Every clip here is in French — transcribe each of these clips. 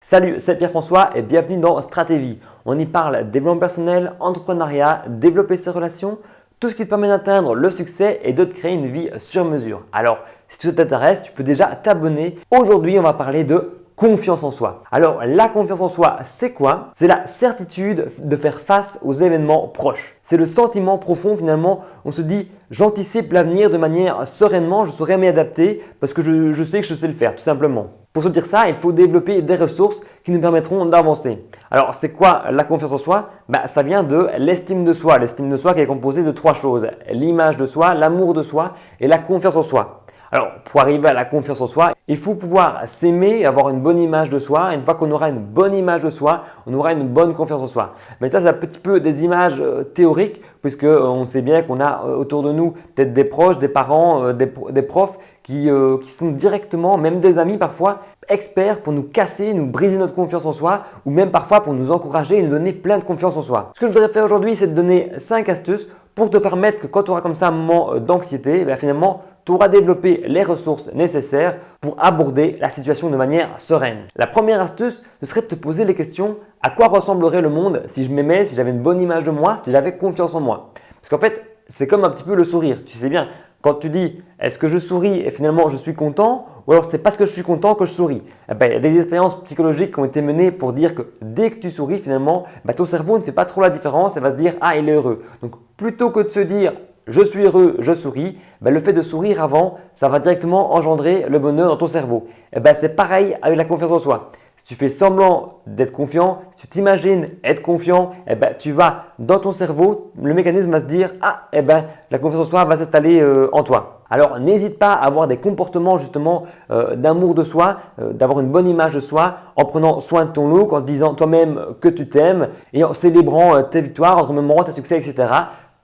Salut, c'est Pierre-François et bienvenue dans Stratégie. On y parle développement personnel, entrepreneuriat, développer ses relations, tout ce qui te permet d'atteindre le succès et de te créer une vie sur mesure. Alors, si tout ça t'intéresse, tu peux déjà t'abonner. Aujourd'hui, on va parler de confiance en soi. Alors, la confiance en soi, c'est quoi? C'est la certitude de faire face aux événements proches. C'est le sentiment profond finalement, on se dit j'anticipe l'avenir de manière sereinement, je saurai m'y adapter parce que je sais que je sais le faire tout simplement. Pour se dire ça, il faut développer des ressources qui nous permettront d'avancer. Alors, c'est quoi la confiance en soi? Ça vient de l'estime de soi. L'estime de soi qui est composée de trois choses. L'image de soi, l'amour de soi et la confiance en soi. Alors, pour arriver à la confiance en soi, il faut pouvoir s'aimer, avoir une bonne image de soi. Et une fois qu'on aura une bonne image de soi, on aura une bonne confiance en soi. Mais ça, c'est un petit peu des images théoriques, puisque on sait bien qu'on a autour de nous peut-être des proches, des parents, des profs qui sont directement, même des amis parfois, experts pour nous casser, nous briser notre confiance en soi ou même parfois pour nous encourager et nous donner plein de confiance en soi. Ce que je voudrais faire aujourd'hui, c'est de donner 5 astuces pour te permettre que quand tu auras comme ça un moment d'anxiété, finalement, tu auras développé les ressources nécessaires pour aborder la situation de manière sereine. La première astuce, ce serait de te poser les questions à quoi ressemblerait le monde si je m'aimais, si j'avais une bonne image de moi, si j'avais confiance en moi. Parce qu'en fait, c'est comme un petit peu le sourire. Tu sais bien, quand tu dis est-ce que je souris et finalement je suis content ou alors c'est parce que je suis content que je souris. Il y a des expériences psychologiques qui ont été menées pour dire que dès que tu souris finalement, ton cerveau ne fait pas trop la différence et va se dire ah il est heureux. Donc plutôt que de se dire je suis heureux, je souris, le fait de sourire avant, ça va directement engendrer le bonheur dans ton cerveau. C'est pareil avec la confiance en soi. Si tu fais semblant d'être confiant, si tu t'imagines être confiant, tu vas dans ton cerveau, le mécanisme va se dire ah la confiance en soi va s'installer en toi. Alors n'hésite pas à avoir des comportements justement d'amour de soi, d'avoir une bonne image de soi en prenant soin de ton look, en disant toi-même que tu t'aimes et en célébrant tes victoires, en remémorant tes succès, etc.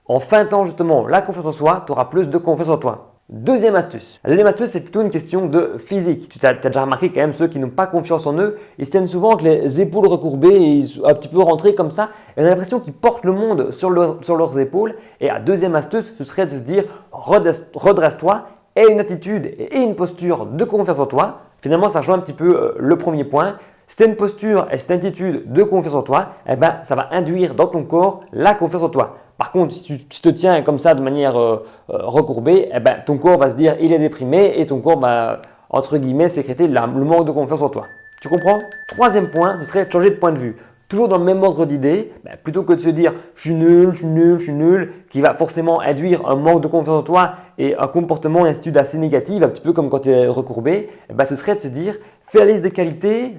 En feintant justement la confiance en soi, tu auras plus de confiance en toi. Deuxième astuce. La deuxième astuce, c'est plutôt une question de physique. Tu as déjà remarqué quand même ceux qui n'ont pas confiance en eux, ils se tiennent souvent avec les épaules recourbées et ils sont un petit peu rentrés comme ça. Et on a l'impression qu'ils portent le monde sur leurs épaules. Et la deuxième astuce, ce serait de se dire redresse-toi, aie une attitude et une posture de confiance en toi. Finalement, ça rejoint un petit peu le premier point. Si tu as une posture et cette attitude de confiance en toi, ça va induire dans ton corps la confiance en toi. Par contre, si tu te tiens comme ça de manière recourbée, ton corps va se dire il est déprimé et ton corps va, entre guillemets, sécréter le manque de confiance en toi. Tu comprends? Troisième point, ce serait de changer de point de vue. Toujours dans le même ordre d'idées, plutôt que de se dire je suis nul, je suis nul, je suis nul, qui va forcément induire un manque de confiance en toi et un comportement, une attitude assez négative, un petit peu comme quand tu es recourbé, ce serait de se dire fais la liste des qualités,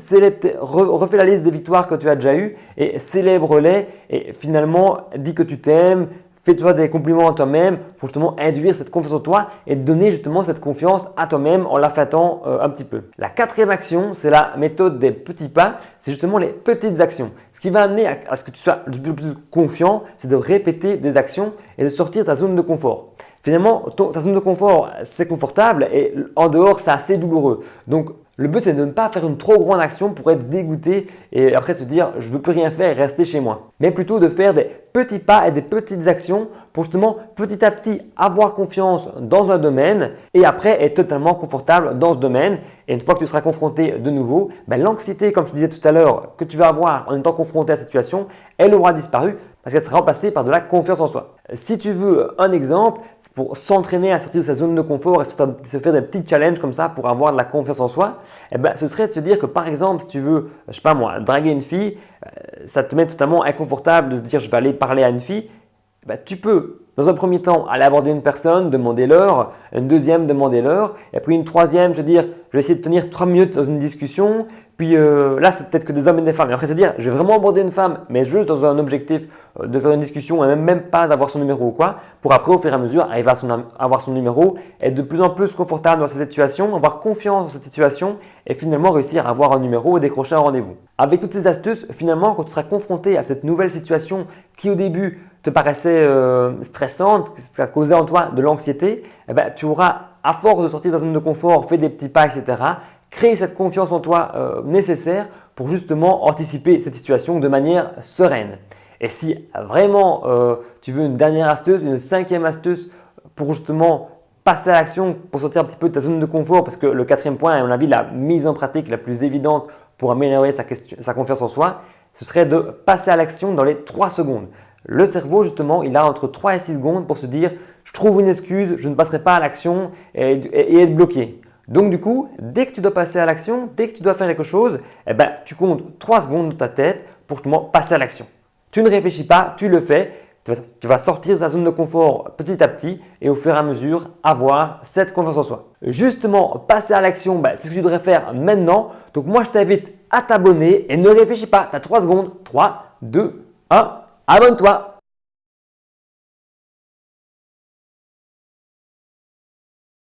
refais la liste des victoires que tu as déjà eues et célèbre-les et finalement dis que tu t'aimes. Fais-toi des compliments à toi-même pour justement induire cette confiance en toi et donner justement cette confiance à toi-même en la fêtant un petit peu. La quatrième action, c'est la méthode des petits pas. C'est justement les petites actions. Ce qui va amener à ce que tu sois de plus en plus confiant, c'est de répéter des actions et de sortir de ta zone de confort. Finalement, ta zone de confort, c'est confortable et en dehors, c'est assez douloureux. Donc, le but, c'est de ne pas faire une trop grande action pour être dégoûté et après se dire je ne veux plus rien faire et rester chez moi. Mais plutôt de faire des petits pas et des petites actions pour justement petit à petit avoir confiance dans un domaine et après être totalement confortable dans ce domaine. Et une fois que tu seras confronté de nouveau, l'anxiété, comme je te disais tout à l'heure, que tu vas avoir en étant confronté à cette situation, elle aura disparu parce qu'elle sera remplacée par de la confiance en soi. Si tu veux un exemple, c'est pour s'entraîner à sortir de sa zone de confort et se faire des petits challenges comme ça pour avoir de la confiance en soi, ce serait de se dire que par exemple, si tu veux, je sais pas moi, draguer une fille, ça te met totalement inconfortable de se dire je vais aller parler à une fille. Tu peux, dans un premier temps, aller aborder une personne, demander l'heure, une deuxième, demander l'heure, et puis une troisième, se dire, je vais essayer de tenir 3 minutes dans une discussion, puis là, c'est peut-être que des hommes et des femmes, et après se dire, je vais vraiment aborder une femme, mais juste dans un objectif de faire une discussion, et même pas d'avoir son numéro ou quoi, pour après, au fur et à mesure, arriver à avoir son numéro, être de plus en plus confortable dans cette situation, avoir confiance dans cette situation, et finalement réussir à avoir un numéro et décrocher un rendez-vous. Avec toutes ces astuces, finalement, quand tu seras confronté à cette nouvelle situation qui au début te paraissait stressante, ça causait en toi de l'anxiété, tu auras, à force de sortir de ta zone de confort, fait des petits pas, etc., créer cette confiance en toi nécessaire pour justement anticiper cette situation de manière sereine. Et si vraiment tu veux une dernière astuce, une cinquième astuce pour justement passer à l'action, pour sortir un petit peu de ta zone de confort, parce que le quatrième point est à mon avis la mise en pratique la plus évidente pour améliorer sa confiance en soi, ce serait de passer à l'action dans les 3 secondes. Le cerveau, justement, il a entre 3 et 6 secondes pour se dire « je trouve une excuse, je ne passerai pas à l'action et être bloqué ». Donc du coup, dès que tu dois passer à l'action, dès que tu dois faire quelque chose, tu comptes 3 secondes dans ta tête pour justement passer à l'action. Tu ne réfléchis pas, tu le fais, tu vas sortir de ta zone de confort petit à petit et au fur et à mesure avoir cette confiance en soi. Justement, passer à l'action, c'est ce que tu devrais faire maintenant. Donc moi, je t'invite à t'abonner et ne réfléchis pas, tu as 3 secondes. 3, 2, 1, abonne-toi.